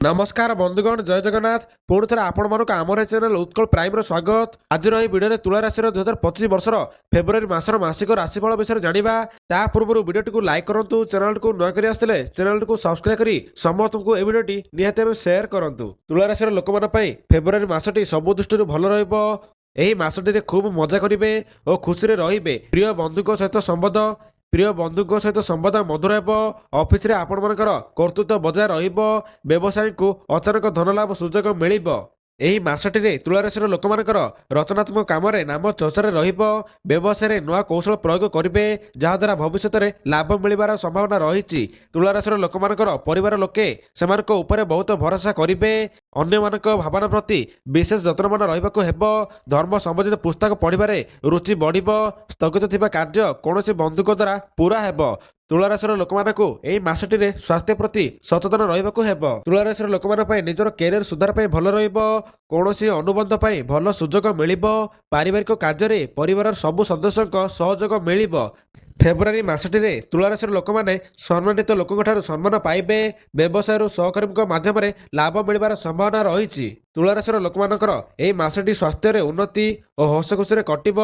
नमस्कार बंधुगण जय जगन्नाथ पुणी थे आपण मानक आमर चैनल उत्कल प्राइम स्वागत आज भिडियो तुला राशि 2025 वर्षर फेब्रुआरी मासर मासिक राशिफल विषय जाना ता पूर्व भिडियो को लाइक करूँ चैनल को नया कर आसते चैनल को सब्सक्राइब कर समस्त को यह भिडियो निहाती सेयार करूँ तुला राशि लोक फेब्रुआरी मासटी सब दृष्टि भल रही मासटी खूब मजा करेंगे और खुशी रे प्रिय बंधु सहित संबंध प्रिय बंधु सहित संवाद मधुर हो ऑफिस रे आपण मानकर कर्तृत्व बजाय रहिबो व्यवसायी को अचानक धन लाभ सुजोग मिलिबो एही मासटी तुला राशि लोक रचनात्मक काम नाम चर्चार व्यवसाय नुआ कौशल प्रयोग करेंगे जहाद्वारा भविष्य में लाभ मिलबार संभावना रही तुला राशि लोक परिवार लोके से बहुत भरोसा करेंगे अन्य भावना प्रति विशेष जत्नवान रहा धर्म संबंधित पुस्तक पढ़वे रुचि बढ़ स्थगित थिबा कार्य कौन बंधुक द्वारा पूरा हेब तुला राशि लोक मासटी स्वास्थ्य प्रति सचेतन रहा तुला राशि लोक निजर कैरियर सुधार भल कौन अनुबंध भल सुजोग मिल पारिवारिक कार्य परिवार सबु सदस्य सहयोग मिल फेब्रुआरी मासटी तुला राशि लोक सम्मानित लोकों सम्मान पाइबे व्यवसाय सहकर्मी माध्यम लाभ मिलबार संभावना रही तुला राशि लोक मासटी स्वास्थ्य उन्नति और हस खुशी कटिब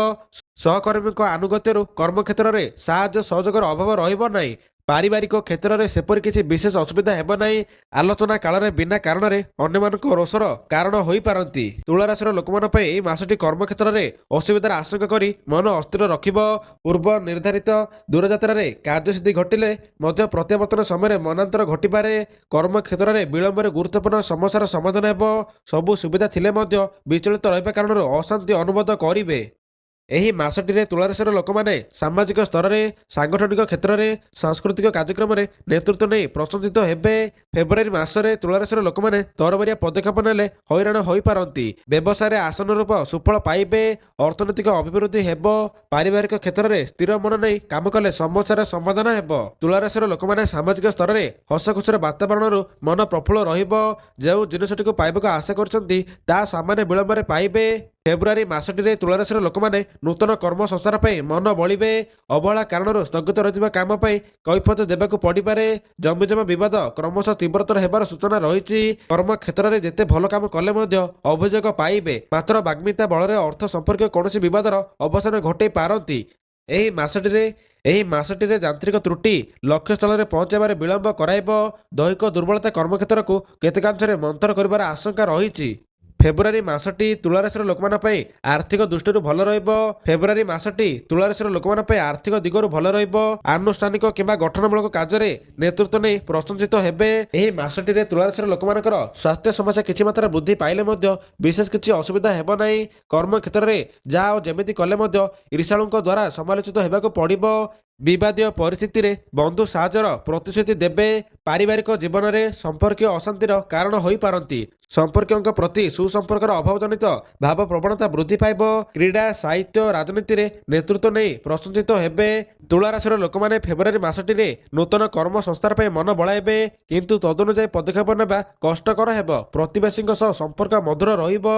सहकर्मी आनुगत्य कर्म क्षेत्र में साहाय्य सहयोगर अभाव रही पारिवारिक क्षेत्र में सेपरी किसी विशेष असुविधा हेब नहीं आलोचना काल में बिना कारण अन्य रोषर कारण हो पारती तुला राशि लोक मासटी कर्म क्षेत्र में असुविधार आशंका करी मन अस्थिर रखिब पूर्व निर्धारित दूरयात्रा कार्यसिद्धि घटिले प्रत्यावर्तन समय मनांतर घटिपारे कर्म क्षेत्र में विलंब गुरुत्वपूर्ण समस्यार समाधान हेब सबु सुविधा थिले विचलित रहिबा कारण अशांति अनुभव करेंगे एही मासटी तुला राशि लोक सामाजिक स्तर में सांगठनिक क्षेत्र में सांस्कृतिक कार्यक्रम में नेतृत्व नहीं प्रशंसित हेबे फेब्रुआरी मासरे तुला राशि लोक तरबरिया पदक्षेप नेले हैरान हो पारती व्यवसाय आसन रूप सुफल पाइबे अर्थनैतिक अभिवृद्धि हेब पारिवारिक क्षेत्र में स्थिर मन नहीं काम कले समस्यार समाधान हेब तुला राशि लोक सामाजिक स्तर में हस खुशी वातावरण मन प्रफुल्ल जो जिनसटी पाइबा आशा कर सामान्य विलंब पाइबे फेब्रुआरी मासटी तुला राशि लोक नूतन कर्म संस्थान मन बलिबे अवहेला कारण स्थगित रही काम कैफियत देवाक पड़पे जमीजमा बद क्रमशः तीव्रतर होबार सूचना रही कर्म क्षेत्र में जिते भल काम कले अभियोग पाइबे मात्र बाग्मिता बल अर्थ संपर्क कौन बदर अवसान घटे पारती एही मासटी यांत्रिक त्रुटि लक्ष्य स्थल में पहुंचार विलंब कराइब दैहिक दुर्बलता कर्म क्षेत्र को केतेकांश मंथर कर आशंका रही फेब्रुआरी मासटी तुला राशि लोक आर्थिक दृष्टि भल फेब्रुआरी मासटी तुला राशि लोक आर्थिक दिगरु भल आनुष्ठानिक किंबा गठनमूलक कार्य नेतृत्व नहीं प्रशंसित हेबे एही मासटी तुला राशि लोक स्वास्थ्य समस्या किछि मात्रा वृद्धि पाइले विशेष किछि असुविधा हेब नहीं कर्म क्षेत्र में जहाँ जमिति कले ईर्षाणुक द्वारा समालोचित होगाक पड़िबो विवादीय परिस्थिति रे बंधु साहाय्यर प्रतिश्रुति देबे पारिवारिक जीवन में संपर्कीय अशांतिर कारण हो पारती संपर्कों प्रति सुसंपर्कर अभाव जनित भाव प्रवणता वृद्धि पाइब क्रीड़ा साहित्य राजनीति रे नेतृत्व नहीं प्रशंसित हेबे तुला राशि लोक फेब्रुआरी मासटी नूतन कर्म संस्थान मन बढ़ाइबे किंतु तदनुसार पदक्षेप नेबा कष्टकर हेब प्रतिवेशी संपर्क मधुर रहिब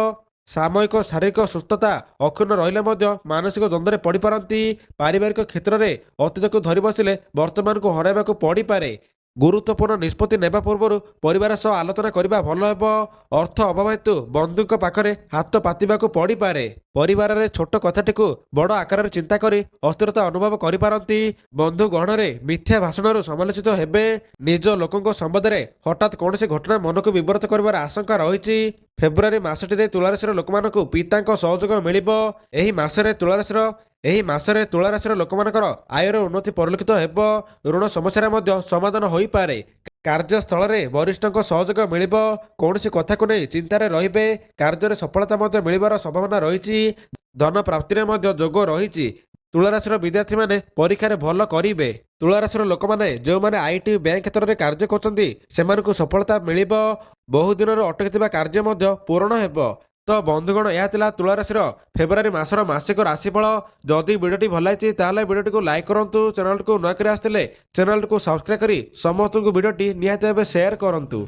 सामयिक शारीरिक सुस्थता अक्षुण्ण रहिले मानसिक द्वंद्व में पड़ पारती पारिवारिक क्षेत्र में अतीत को धरी बसिले वर्तमान को हराइबा पड़पे गुरुत्वपूर्ण निष्पत्ति नेबा पूर्व परिवार सह आलोचना करने भल हेब अर्थ अभाव हेतु बंधु पाखरे हाथ पातिबा पड़पे परिवार में छोट कथाटी बड़ आकार चिंता करी अस्थिरता अनुभव करिपारती बंधु गण में मिथ्या भाषण समालोचित हेबे निज लोकों संबंध में हठात कौन घटना मन को विव्रत कर आशंका रही फेब्रुआरी मासटी तुला राशि लोक पिता सहयोग मिल एही मासरे तुला राशि लोक आयर उन्नति परिलक्षित हेब ऋण समस्या समाधान हो पारे कार्यस्थल में वरिष्ठों सहयोग मिल कौन कथा को नहीं चिंतार रे कार्य सफलता मिलबार संभावना रही धन प्राप्ति में जोग रही तुला राशि विद्यार्थी मैंने परीक्षा भल करेंगे तुला राशि लोक जो मैंने आईटी बैंक क्षेत्र में कार्य कर सफलता मिल बहु दिन अटकी कार्य पूरण हेब तो बंधुगण यह तुला राशि फेब्रुआरी मासर मासिक राशिफल जदि वीडियो भल लगी वीडियो को लाइक करूँ चैनल को नया कर आसते चैनल को सब्सक्राइब कर समस्त वीडियो निहाती भाव सेयार करूँ।